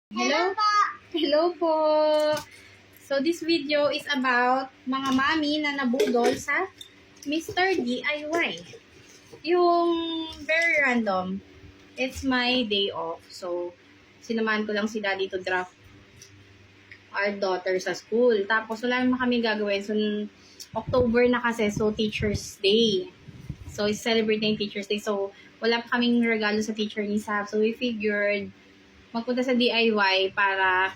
Hello? Hello po! So, this video is about mga mami na nabudol sa Mr. DIY. Yung very random. It's my day off. So, sinamahan ko lang si daddy to draft our daughter sa school. Tapos, wala naman kami gagawin. So, October na kasi. So, Teacher's Day. So, it's celebrating Teacher's Day. So, wala pa kaming regalo sa teacher ni Sab. So, we figured magpunta sa DIY para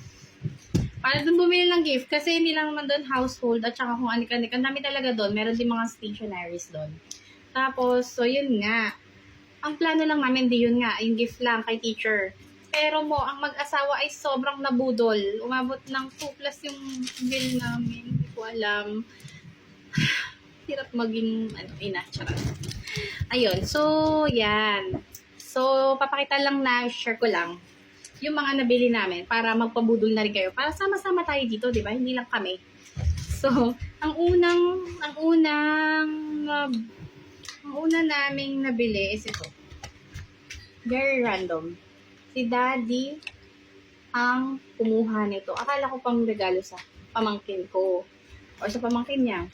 dun bumili ng gift. Kasi hindi lang naman doon household at saka kung anik-anik. Ang dami talaga doon. Meron din mga stationaries doon. Tapos, so yun nga. Ang plano lang namin, di yun nga. Yung gift lang kay teacher. Pero ang mag-asawa ay sobrang nabudol. Umabot ng 2 plus yung bill namin. Hindi ko alam. Hirap maging, ina. Charot. Ayun. So, yan. So, papakita lang na, share ko lang yung mga nabili namin para magpabudol na rin kayo. Para sama-sama tayo dito, di ba? Hindi lang kami. So, ang una naming nabili is ito. Very random. Si Daddy ang kumuha nito. Akala ko pang regalo sa pamangkin ko. O sa pamangkin niya.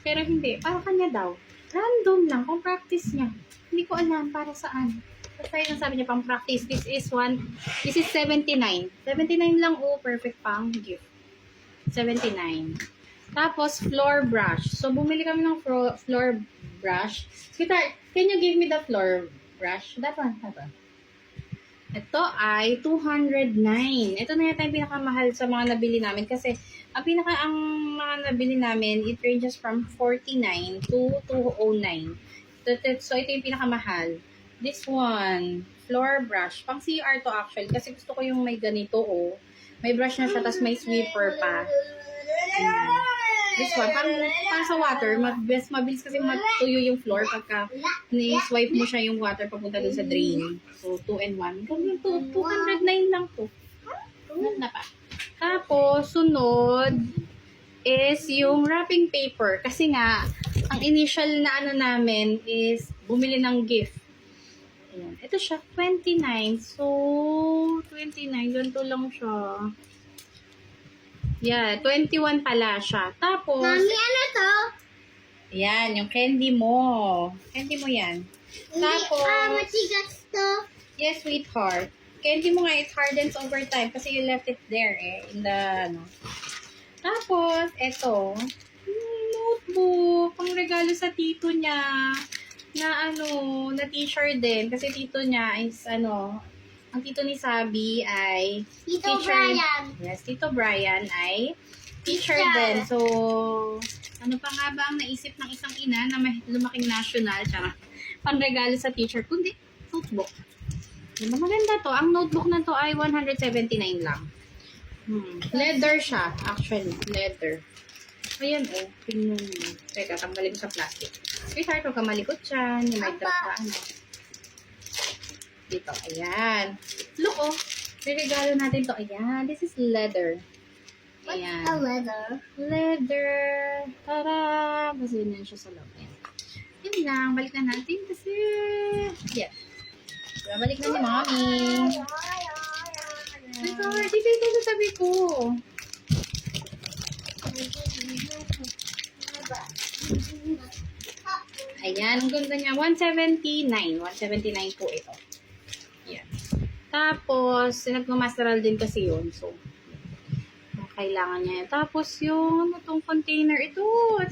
Pero hindi. Para kanya daw. Random lang. Kung practice niya. Hindi ko alam para saan. Basta yun ang sabi niya pang practice. This is 79. 79 lang. Oh, perfect pang gift. 79. Tapos, floor brush. So, bumili kami ng floor brush. Sweetheart, can you give me the floor brush? That one. Ito ay 209. Ito na yata yung pinakamahal sa mga nabili namin. Kasi, ang mga nabili namin, it ranges from 49 to 209. So, ito yung pinakamahal. This one, floor brush. Pang CR to actually. Kasi gusto ko yung may ganito, oh. May brush na siya, tapos may sweeper pa. This one, parang sa water. Mabilis kasi matuyo yung floor pagka ni-swipe mo siya yung water papunta dun sa drain. So, 2 and 1. Ganyan to. 209 lang to. Na pa. Tapos, sunod is yung wrapping paper. Kasi nga, ang initial na namin is bumili ng gift. Ayan. Ito siya, 29. So, 29. Ganito lang siya. Yeah, 21 pala siya. Tapos, Mami, ano to? ayan, yung candy mo. Candy mo yan. Tapos, matigas to. yes, sweetheart. Candy mo nga, it hardens over time kasi you left it there in the, Tapos, eto, notebook. Pang regalo sa tito niya. Na t-shirt din. Kasi tito niya is, ang tito ni Sabi ay Tito teacher. Brian. Yes, Tito Brian ay teacher din. So, ano pa nga ba ang naisip ng isang ina na may lumaking national, tsaka panregalo sa teacher, kundi notebook. Diba maganda to? Ang notebook na to ay 179 lang. Leather siya, actually. Leather. Ayan, oh. Tingnan mo. Teka, tanggalin ko sa plastic. Sweetheart, huwag ka malikot dyan. Yung may drop na dito. Ayan. Look, oh. Regalo natin to. Ayan. This is leather. Ayan. What's a leather? Leather. Tara! Kasi yun siya sa loob. Ayan. Yun lang. Balik na natin kasi... Yeah. Balik na ni Mommy. Sweetheart, dito sa tabi ko. Ayan, ang ganda niya. 179. 179 po ito. Ayan. Tapos, nagmamasteral din kasi yun. So, kailangan niya. Tapos, yung itong container. Ito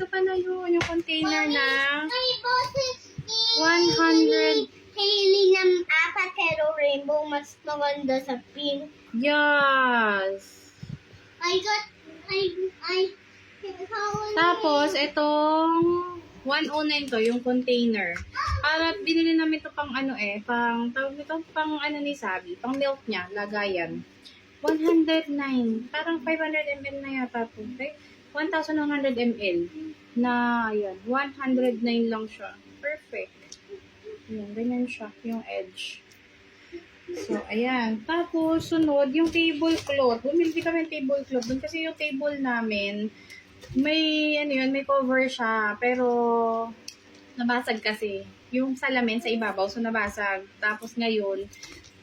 pa na yun. Yung container na 100. Hailey ng apat pero rainbow mas maganda sa pink. Yes. Tapos, itong 109 to, yung container. Para binili namin to pang tawag nito, pang ni Sabi, pang milk niya, lagayan. 109. Parang 500 ml na yata to. Okay? 1,100 ml. Na, ayan, 109 lang siya. Perfect. Ayan, ganyan siya, yung edge. So, ayan. Tapos, sunod, yung tablecloth. Bumili kami ng tablecloth doon kasi yung table namin, may cover siya. Pero, nabasag kasi. Yung salamin sa ibabaw, so nabasag. Tapos ngayon,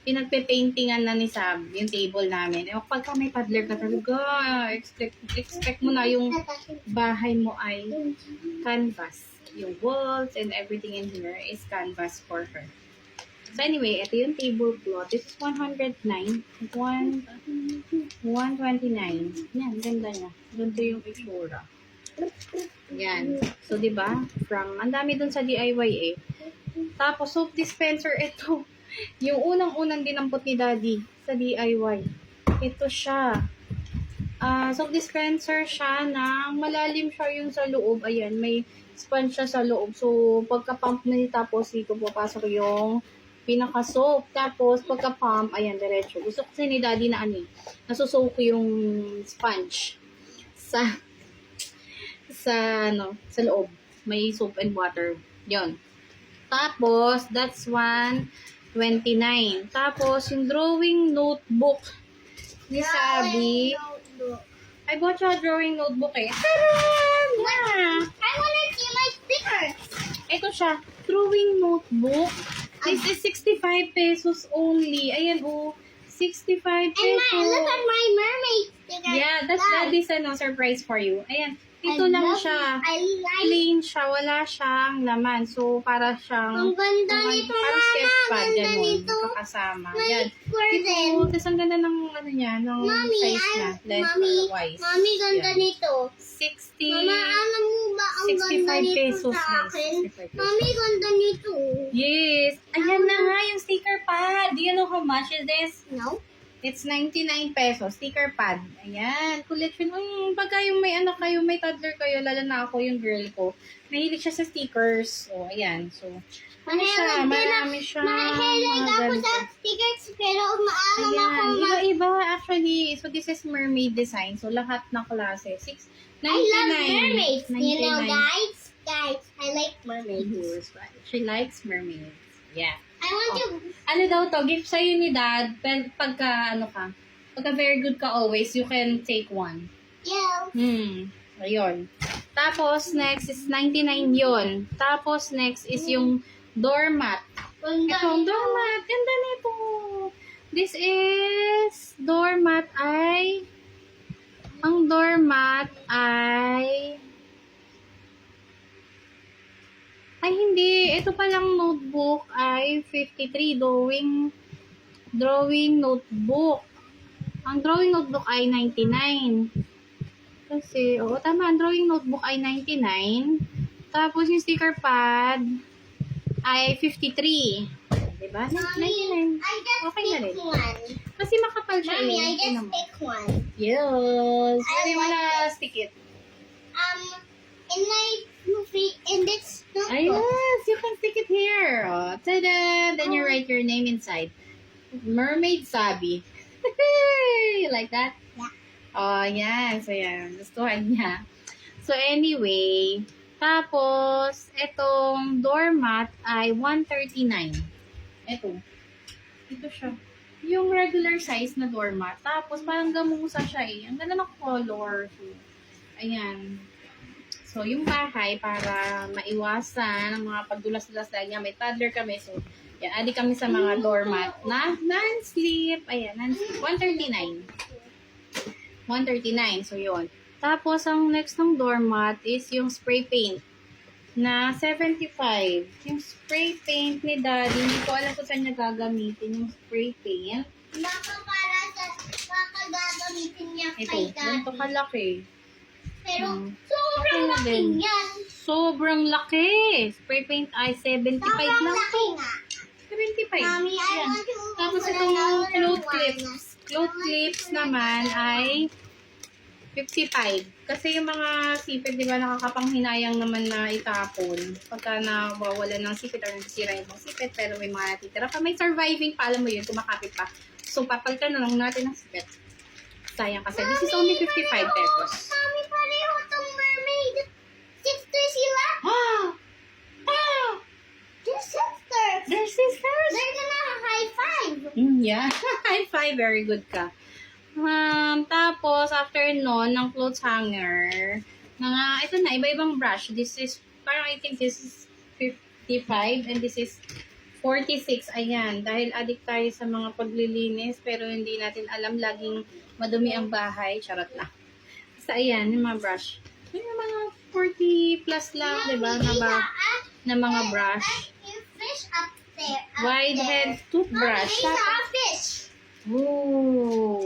pinagpe-paintingan na ni Sab, yung table namin. Eh, pagka may toddler ka talaga, expect mo na yung bahay mo ay canvas. Yung walls and everything in here is canvas for her. So anyway, ito yung tablecloth. This is 109. 129. Yan, ganda niya. Ganda yung itsura. Yan. So, di ba? Ang dami dun sa DIY eh. Tapos, soap dispenser, ito. Yung unang-unang dinampot ni Daddy sa DIY. Ito siya. Soap dispenser siya na malalim siya yung sa loob. Ayan, may sponge siya sa loob. So, pagka-pump na tapos dito papasok yung pinaka-soap. Tapos, pagka-pump, ayan, diretso. Gusto ko kasi ni Daddy na nasusoak yung sponge sa loob. May soap and water. Yon. Tapos, that's 129. Tapos, yung drawing notebook ni Sabi. I bought you a drawing notebook eh. Taran! Yeah. I wanna see my stickers. Ito siya. Drawing notebook. This is 65 pesos only. Ayan, 65 pesos. And look at my mermaid sticker. Yeah, that's Daddy's surprise for you. Ayan, ito lang siya. I like. Plain siya, wala siyang laman. So, para siyang... Ang ganda nito, parang Mama. sketchpad, Ang ganda ganun. nito. Kasama. May Yan. curtain. Ito, tapos ang ganda ng niya, ng Mommy, size niya. Length-wise. Mommy, ganda Yan. nito. 60... Mama, alam mo ba ang 65 ganda nito pesos, sa yes, akin? 65 pesos. Mommy, ganda nito. Yes! Ayan na nga yung sticker pad. Do you know how much is this? No? It's 99 pesos, sticker pad. Ayan, collection. Pagka yung may anak kayo, may toddler kayo, lalo na ako, yung girl ko, mahilig siya sa stickers. O, ayan. So, ano siya? Marami siya. Mahilig ako sa stickers, pero umaalam ako Ayan, iba-iba actually. So, this is mermaid design. So, lahat ng klase. $6.99. I love mermaids. You know, 99 guys, I like mermaids. euros. She likes mermaids. Yeah. I want to. Ano daw to? Gift sa'yo ni Dad. Pagka very good ka always, you can take one. Yeah. Ayun. Tapos, next is 99 yon. Tapos, next is yung doormat. Itong doormat. Ganda nito. This is doormat ay hindi. Ito palang notebook ay 53 drawing notebook. Ang drawing notebook ay 99. Kasi, tama, ang drawing notebook ay 99. Tapos yung sticker pad ay 53. Diba? 99. I just Okay na rin. picked one. Kasi makapal siya Mommy, I Ito just naman. picked one. Yes. I Pwede mo like na stick it. In my movie, in this notebook. Ay, yes. You can stick it here. Oh, tada! Then you write your name inside. Mermaid Sabi. You like that? Yeah. Oh, yan. So, yan. Gustuhan niya. So, anyway. Tapos, itong doormat ay 139. Ito. Ito siya. Yung regular size na doormat. Tapos, parang gamusa siya eh. Ang ganda ng color. So, ayan. So, yung bahay, para maiwasan ang mga pagdulas-dulas dahil nga may toddler kami. So, yan, adi kami sa mga doormat na non-slip. Ayan, non-slip. 139. 139. So, yun. Tapos, ang next ng doormat is yung spray paint na 75. Yung spray paint ni Daddy, hindi ko alam kung saan niya gagamitin yung spray paint. Baka gagamitin niya Ito, kay ganito Daddy. kalaki. Pero, Okay sobrang na laki din. yan. Sobrang laki. Spray paint ay 75 Sobrang lang laki to. nga. 75. Mommy, I Yan. want to Tapos open itong another cloth one. clips. Cloth clips naman ay 55. Kasi yung mga sipit, di ba, nakakapanghinayang naman na itapon. Pagka nawawala ng sipit or nasisira yung mga sipit, pero may mga natitira pa. May surviving pa, alam mo yun, kumakapit pa. So, papalitan na lang natin ng sipit. Sayang kasi. This is only 55 pesos. Mami, pareho tong mermaid. Sister sila. They're sisters. They're sisters. They're gonna high five. Yeah. High five. Very good ka. Tapos, after nun, ng clothes hanger, ito na, iba-ibang brush. This is, parang I think this is 55 and this is 46, ayan. Dahil addict tayo sa mga paglilinis, pero hindi natin alam, laging madumi ang bahay. Charot lang. Basta ayan, yung mga brush. Yung mga 40 plus lang, di ba? Na mga brush. Yung fish up there. Wide head toothbrush. Mommy, I saw a fish Ooh.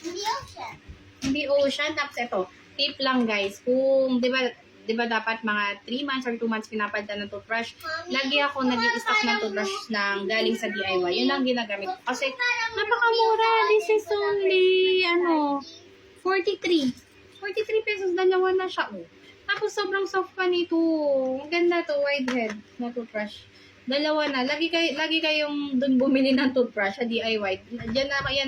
in the ocean. Hindi ocean. Tapos ito, tip lang guys. Kung, di ba dapat mga 3 months or 2 months pinapalitan ng toothbrush, lagi ako nag-i-stock ng toothbrush ng galing sa DIY. Yun ang ginagamit ko. Kasi, napakamura. This is only, 43. 43 pesos, dalawa na siya. Oh. Tapos, sobrang soft pa nito. Ang ganda to, wide head na toothbrush. Dalawa na. Lagi kayong dun bumili ng toothbrush sa DIY. Diyan na kaya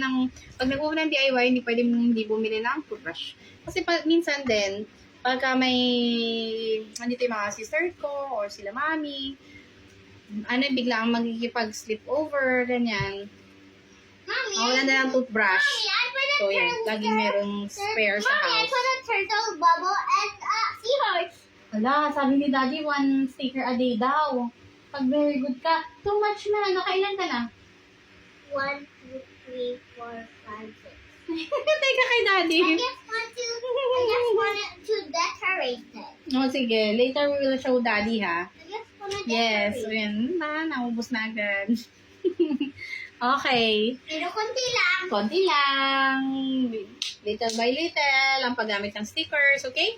pag nag-uwi ng DIY, hindi pwede hindi bumili ng toothbrush. Kasi minsan din, pagka may, nandito yung mga sister ko, or sila mami, bigla ang magkikipag-sleep over, ganyan. Mommy, Wala na lang toothbrush. Mommy, I put a So, yan. turtle. Laging merong spare sa Mommy, I house. put a turtle, bubble, and a seahorse. Wala, sabi ni Daddy, 1 sticker a day daw. Pag very good ka, too much na. Nakailan ka na? 1, 2, 3, 4, 5, 6. Teka kay Daddy. I just wanted to decorate it. O, sige. Later we will show Daddy, ha? I just wanna Yes. decorate. Ayan. Naubos na agad. Okay. Pero konti lang. Konti lang. Little by little. Ang paggamit ng stickers, okay?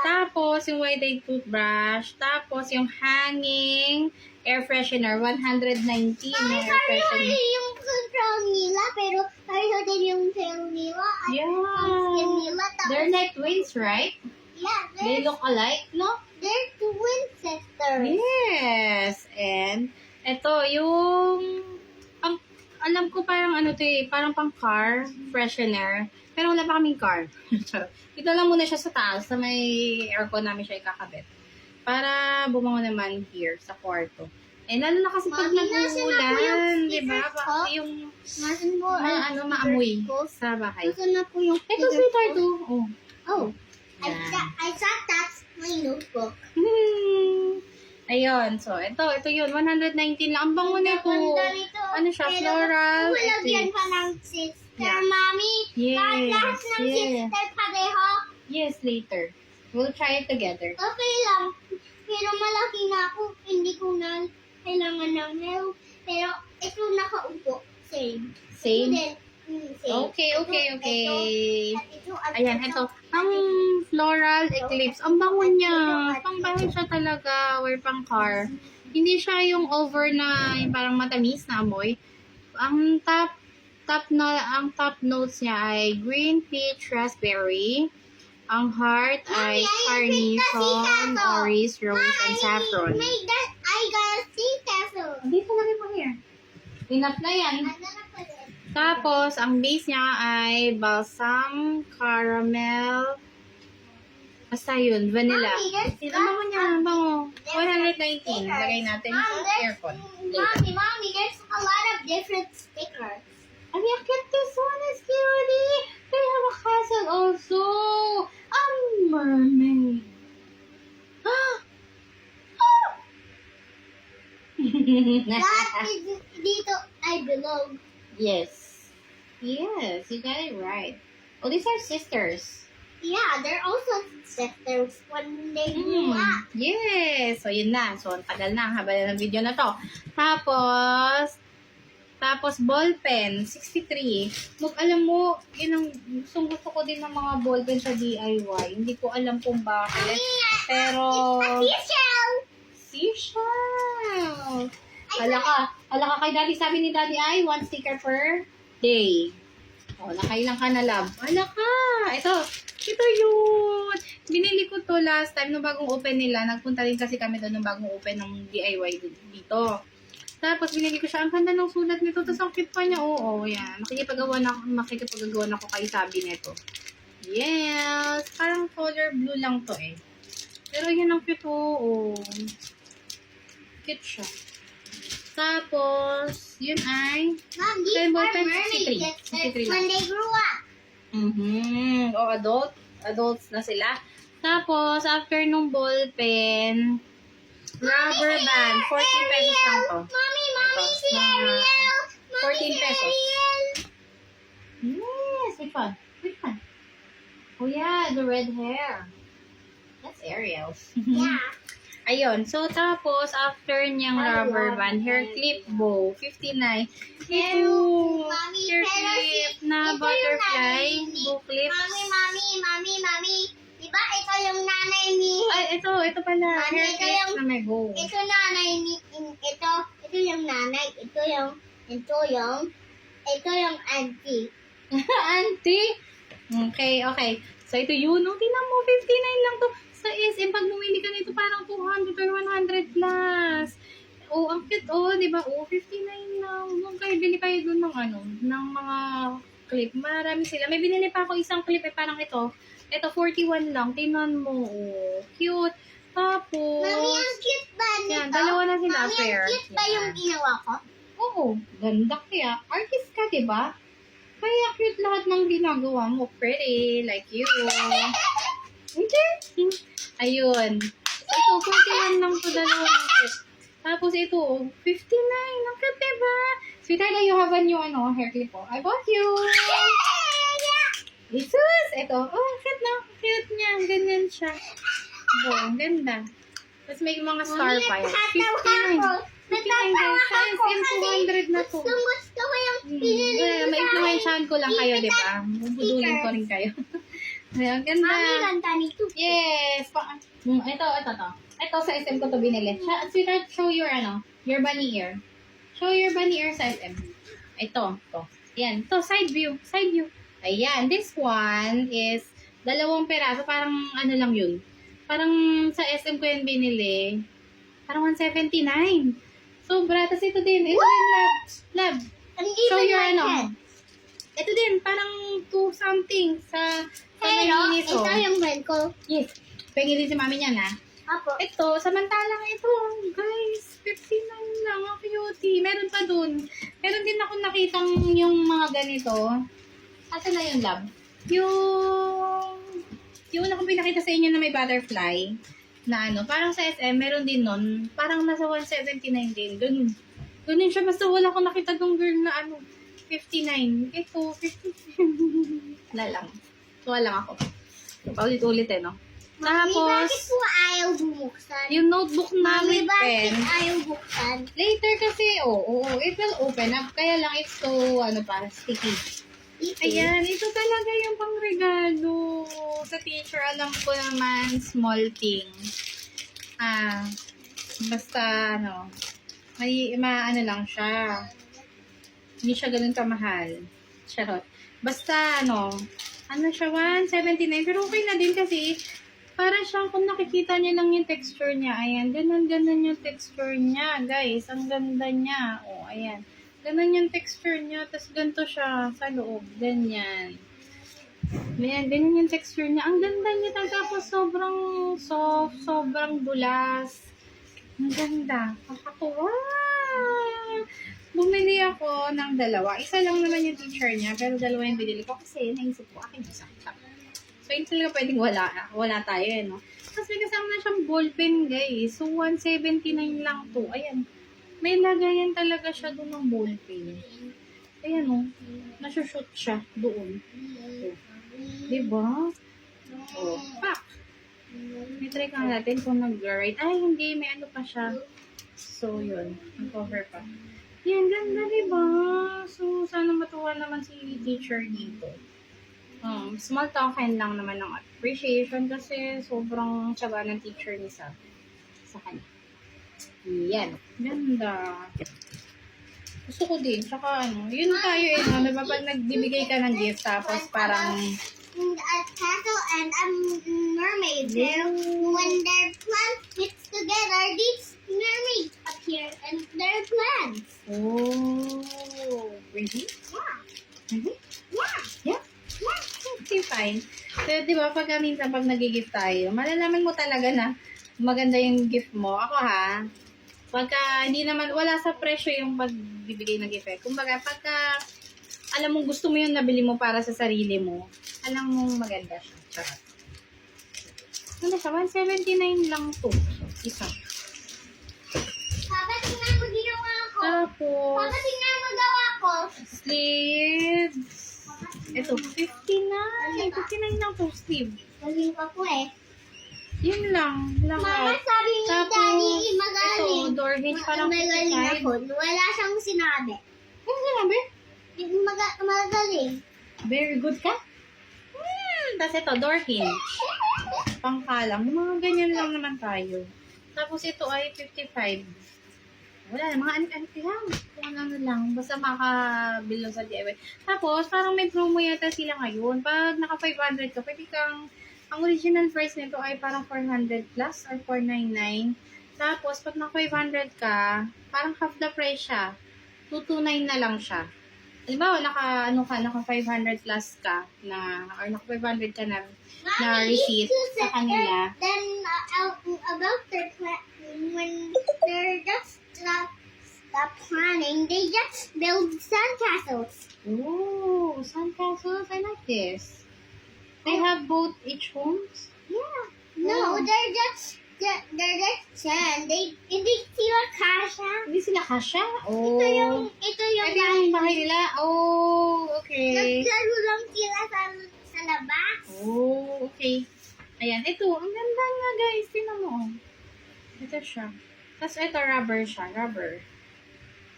Tapos, yung wide-eyed toothbrush. Tapos, yung hanging air freshener. 119 Mami, yung air freshener. sorry yung crown nila, pero sorry din yung tail nila. At Yeah. ang skin nila. Tapos, They're like twins, right? yeah, They look alike, no? they're twin sisters. Yes. And, ito, yung, alam ko parang parang pang car freshener. Pero wala pa kaming car. Ito lang muna siya sa taas, sa may aircon namin siya ikakabit. Para bumango naman here sa kwarto. Eh, lalo na kasi pag Mami, nasaan na po yung nag-uulan, di ba? stickers ko? Yung, Nasan po maamoy sa bahay. Nasaan na po yung Ito, sweetheart, oh. Oh, Yan. I thought that's my notebook. Ayun, so ito yun, 119 lang. Ang bango nito. Ganda nito. Ano siya, Pero floral. Walagyan pa ng sister, Yeah. Mommy. Yes, Lahat ng yeah. sister pareho. Yes, later. We'll try it together. Okay lang. Pero malaki na ako. Hindi ko na kailangan ng help. Pero ito nakaupo. Same. Same? Then, same. Okay. Ito, at Ayan, ito. Ang floral eclipse. Ang bango niya. Pang bahay siya talaga. Or pang car. Hindi siya yung over na yung parang matamis na amoy. Ang top notes niya ay green peach raspberry. Ang heart ay carnation, orange, rose, and saffron. I got a sea castle. Dito na rin mo here. Enough na yan. I'm gonna put it. Tapos, ang base niya ay balsam, caramel, basta yun, vanilla. Mommy, there's Ang bango niya, ang bango. 119. Lagay natin sa aircon. Later. Mommy, there's a lot of different stickers. I mean, look at this one, is cutie. They have a castle also. A mermaid. That is dito I belong. Yes. Yes, you got it right. Oh, these are sisters. Yeah, they're also sisters when they grew up. Yes. So, yun na. So, ang tagal na. Ang haba na ng video na to. Tapos ball pen, 63. Alam mo, yun ang gusto ko din ng mga ball pen sa DIY. Hindi ko alam kung bakit. Pero, seashell. Hala ka kay Daddy. Sabi ni Daddy ay 1 sticker per day. O, nakailang ka na, love. Hala ka. Ito yun. Binili ko to last time nung bagong open nila. Nagpunta rin kasi kami doon nung bagong open ng DIY dito. Tapos binili ko siya. Ang ganda ng sulat nito. Tapos ang cute pa niya. Oo, yan. Makikipagawa na ako kay sabi nito. Yes. Parang color blue lang to eh. Pero yan ang cute. Oo. Cute siya. Tapos, yun ay Mom, these Rainbow are pen, mermaid 63 when they grew up. O, adults na sila. Tapos, after nung ball pen, Rubber band. 14 pesos lang to. Mommy, Ito, si Ariel. 14 pesos. Ariel. Yes, which one? Which one? Oh yeah, the red hair. That's Ariel. Yeah. Ayun. So, tapos, after niyang rubber band, hair clip bow, 59. Ito, Mami, hair pero clip na ito yung butterfly, nanay ni- bow clips. Mami. Diba ito yung nanay ni... Ay, ito pala. Mami, Hair ito clips yung- na may bow. Ito nanay ni... Ito yung nanay. Ito yung auntie. Auntie? Okay. So, ito yun. No, tingnan mo, 59 lang to. Sa SM, pag bumili ka nito, parang 200 or 100 plus. Oh, ang cute, di ba? 59 lang. Nung kayo, bili kayo dun ng mga clip. Marami sila. May binili pa ako isang clip, parang ito. Ito, 41 lang. Tingnan mo, cute. Tapos, Mami, ang cute ba nito? yan, dalawa na sila, Mami, fair. ang cute ba yung Yan. ginawa ko? Oo, ganda kaya. Artist ka, diba? Kaya cute lahat ng ginagawa mo. Pretty, like you. Hindi. Ayun. So, ito, 41 lang to, dalawa ng cute. Tapos ito, 59. Ang cute, diba? Sweetheart, you have a new hair clip po. I bought you. Jesus! Ito. Oh, cute na. Cute niya. Ganyan siya. Oh, ang ganda. Tapos may mga star pa yan. 59. 59 guys. Size in 200 na to. Gusto ko yung pinili Well, may influensyahan ko lang kayo, di ba? Bubudulin ko rin kayo. Ayan, ang ganda. Mami, ganda nito. Yes. Ito. Ito sa SM ko to binili. Sweetheart, show your bunny ear. Show your bunny ear sa SM. Ito. Yan. Ito, side view. Ayan. This one is 2 peraso. Parang lang yun. Parang sa SM ko yan binili. Parang 179. Sobra. Tapos ito din. Ito din, lab. Hindi Show ba your natin? Ito din. Parang 2 something sa Pero, nalinis, ito yung brand ko. Yes. Pengi din si mami niya na. Apo. Ito, samantalang ito, guys, 59 lang, ang cutie. Meron pa dun. Meron din ako nakitang yung mga ganito. Asa na yung lab? Yung una kong pinakita sa inyo na may butterfly, na parang sa SM, meron din nun, parang nasa 179 din. Ganun siya, basta wala akong nakita ng girl na 59. Ito, 59. Wala lang. Tuwa lang ako. Paulit-ulit no? Mami, bakit Tapos, po ayaw bumuksan? yung notebook na Mami, with bakit pen, ayaw buksan? later kasi, it will open up. Kaya lang, it's so, sticky. Ayan, ito talaga yung pangregalo. Sa teacher, alam ko naman, small thing. Basta, lang siya. Hindi siya ganun kamahal. Charot. Basta, siya, 179. Pero okay na din kasi, para siyang kung nakikita niyo lang yung texture niya. Ayan, ganun yung texture niya, guys. Ang ganda niya. Ayan. Ganun yung texture niya. Tapos ganito siya sa loob. Ganyan. Ayan, ganyan yung texture niya. Ang ganda niya talaga. Tapos sobrang soft, sobrang dulas. Ang ganda. Kakatuwa. Bumili ako ng 2. Isa lang naman yung teacher niya, pero 2 yung binili ko kasi naisip ko, akin yung sakta. So, yun talaga pwedeng wala tayo, no? Tapos may kasama na siyang ballpen, guys. So, 179 lang to. Ayan. May lagayan talaga siya doon ng ballpen. Ayan, nasushoot siya doon. Diba? Pak! May try ka natin kung nag-write. Ay, hindi. May pa siya. So, yun. Ang-cover pa. Yan, ganda, diba? So, sana matuwa naman si teacher dito. Small token lang naman ng appreciation kasi sobrang tiyaga ng teacher ni sa kanya. Yan. Ganda. Gusto ko din. Tsaka yun tayo diba pag nagbibigay ka ng gift tapos parang A castle and a mermaid. When their plants mix together, these mermaids appear and their plants. oh, really? Yeah. Really? Yeah. Yeah? Okay, fine. So, di ba, pag minsan pag nag-gift tayo, malalaman mo talaga na maganda yung gift mo. Ako pagka hindi naman, wala sa presyo yung pagbibigay ng gift. Kumbaga, pagka alam mong gusto mo yung nabili mo para sa sarili mo, alam mong maganda siya. Charot. Ano siya? 179 lang to. Isa. Tapos, Papa, tingnan mo daw ako. sleeves. Ito, 59. 59 lang po sleeve. Galing pa po eh. Yun lang. Mama, Lahat. sabi ni Tapos, Daddy, magaling. ito, door hinge parang Magaling 55. ako. Wala siyang sinabi. Ano sinabi? Magaling. Very good ka? Tapos ito, door hinge. Pangkalang. Mga ganyan lang naman tayo. Tapos ito ay 55. Wala, mga anti-anti lang. Kung ano lang. Basta makabilo sa DIY. Tapos, parang may promo yata sila ngayon. Pag naka 500 ka, pwede kang, ang original price nito ay parang 400 plus or 499. Tapos, pag naka 500 ka, parang half the price siya. 229 na lang siya. Halimbawa, naka 500 plus ka na, or naka 500 ka na receipt sa kanila. Then, about their plan, when they're just stop planning, they just build sandcastles. Oh, sandcastles. I like this. They have both each homes. Yeah. No, Oh. they're just sand. Hindi sila kasha. Hindi sila kasha? Oh. Ito yung Ito yung bahay nila? Oh, okay. naglaro lang sila sa labas. Oh, okay. Ayan, ito. Ang ganda nga, guys. Tingnan mo. Ito siya. Tapos ito, rubber siya. Rubber.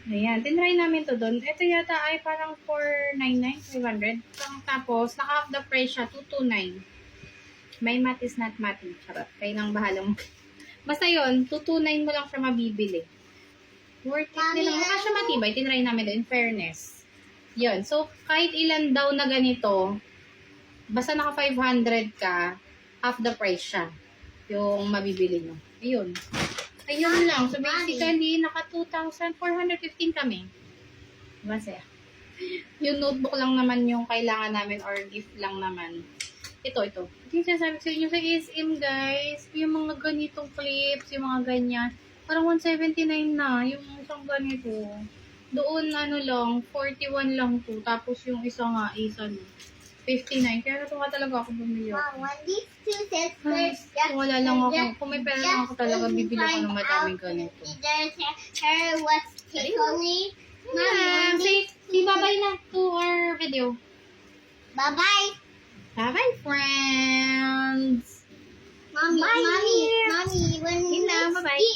Ayan. Tinry namin to doon. Ito yata ay parang 499, 500. Tapos, naka-half the price siya, 229. My math is not math. Charot. Kayo nang bahala mo. Basta yun, 229 mo lang siya mabibili. Worth it din naman. Mukha siya matibay. Tinry namin doon. In fairness. Yun. So, kahit ilan daw na ganito, basta naka 500 ka, half the price siya. Yung mabibili nyo. Ayun. Ayun lang. So, basically, naka 2,415 kami. Diba, Sir? Yung notebook lang naman yung kailangan namin or gift lang naman. Ito. Ito yung sinasabi ko sa inyo sa SM, guys. Yung mga ganitong clips, yung mga ganyan. Parang 179 na. Yung isang ganito. Doon, ano lang, 41 lang to. Tapos yung isa nga, isa 59. Kaya natuwa talaga ako bumili ako. Mom, when these two Ay, sisters kung wala lang ako. Kung may pera lang ako talaga, bibili ako ng madaming ganito. There's her what's tickling. Yeah, Mommy, say bye-bye na to our video. bye-bye. Bye-bye, friends! Mommy, Bye. mommy, when Ina, next bye-bye. week